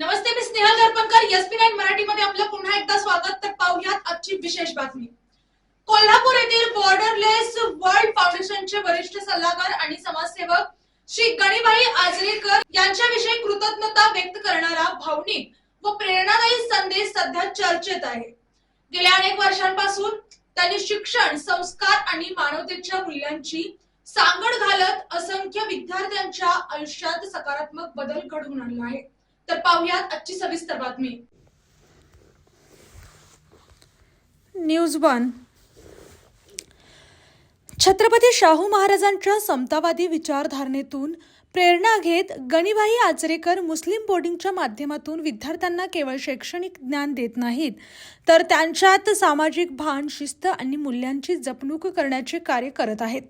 नमस्ते, मी Snehal दर्पणकर. SP9 मराठीमध्ये आपलं पुन्हा एकदा स्वागत. तर पाहूयात आजची विशेष बातमी. कोल्हापूर येथील बॉर्डरलेस वर्ल्ड फाउंडेशनचे वरिष्ठ सल्लागार आणि समाजसेवक श्री गणीबाई आजरेकर यांच्याविषयी कृतज्ञता व्यक्त करणारा भावनिक व प्रेरणादायी संदेश सध्या चर्चेत आहे. गेल्या अनेक वर्षांपासून त्यांनी शिक्षण, संस्कार आणि मानवतेच्या मूल्यांची सांगड घालत असंख्य विद्यार्थ्यांच्या आयुष्यात सकारात्मक बदल घडवून आणला आहे. तर पाहूयात आजची सविस्तर बातमी. न्यूज 1. छत्रपती शाहू महाराजांच्या समतावादी विचारधारणेतून प्रेरणा घेत गणीबाई आजरेकर मुस्लिम बोर्डिंगच्या माध्यमातून विद्यार्थ्यांना केवळ शैक्षणिक ज्ञान देत नाहीत, तर त्यांच्यात सामाजिक भान, शिस्त आणि मूल्यांची जपणूक करण्याचे कार्य करत आहेत.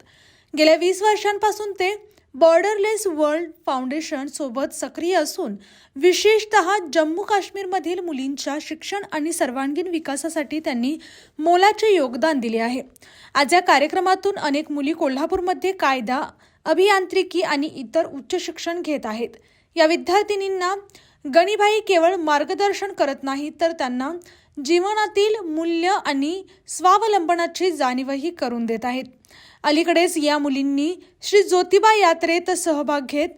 गेल्या 20 वर्षांपासून ते बॉर्डरलेस वर्ल्ड फाउंडेशन सोबत सक्रिय असून विशेषतः जम्मू काश्मीरमधील मुलींच्या शिक्षण आणि सर्वांगीण विकासासाठी त्यांनी मोलाचे योगदान दिले आहे. आज या कार्यक्रमातून अनेक मुली कोल्हापूरमध्ये कायदा, अभियांत्रिकी आणि इतर उच्च शिक्षण घेत आहेत. या विद्यार्थिनींना गणीबाई केवळ मार्गदर्शन करत नाहीत, तर त्यांना जीवनातील मूल्य आणि स्वावलंबनाची जाणीवही करून देत आहेत. अलीकडेच या मुलींनी श्री ज्योतिबा यात्रेत सहभाग घेत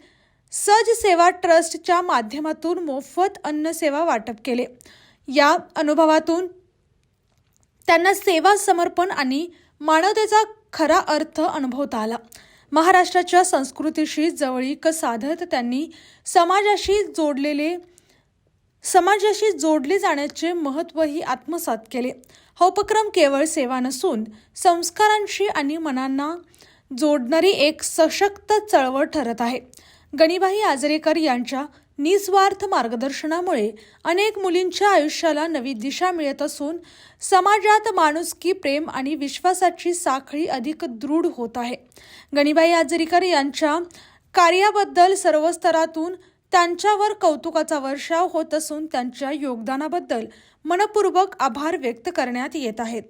सज सेवा ट्रस्टच्या माध्यमातून मोफत अन्न सेवा वाटप केले. या अनुभवातून त्यांना सेवा, समर्पण आणि मानवतेचा खरा अर्थ अनुभवता आला. महाराष्ट्राच्या संस्कृतीशी जवळीक साधत त्यांनी समाजाशी जोडले जाण्याचे महत्त्वही आत्मसात केले. हा उपक्रम केवळ सेवा नसून संस्कारांशी आणि मनांना जोडणारी एक सशक्त चळवळ ठरत आहे. गणीबाई आजरेकर यांच्या निस्वार्थ मार्गदर्शनामुळे अनेक मुलींच्या आयुष्याला नवी दिशा मिळत असून समाजात माणुसकी, प्रेम आणि विश्वासाची साखळी अधिक दृढ होत आहे. गणीबाई आजरेकर यांच्या कार्याबद्दल सर्व स्तरातून त्यांच्यावर कौतुकाचा वर्षाव होत असून त्यांच्या योगदानाबद्दल मनपूर्वक आभार व्यक्त करण्यात येत आहेत.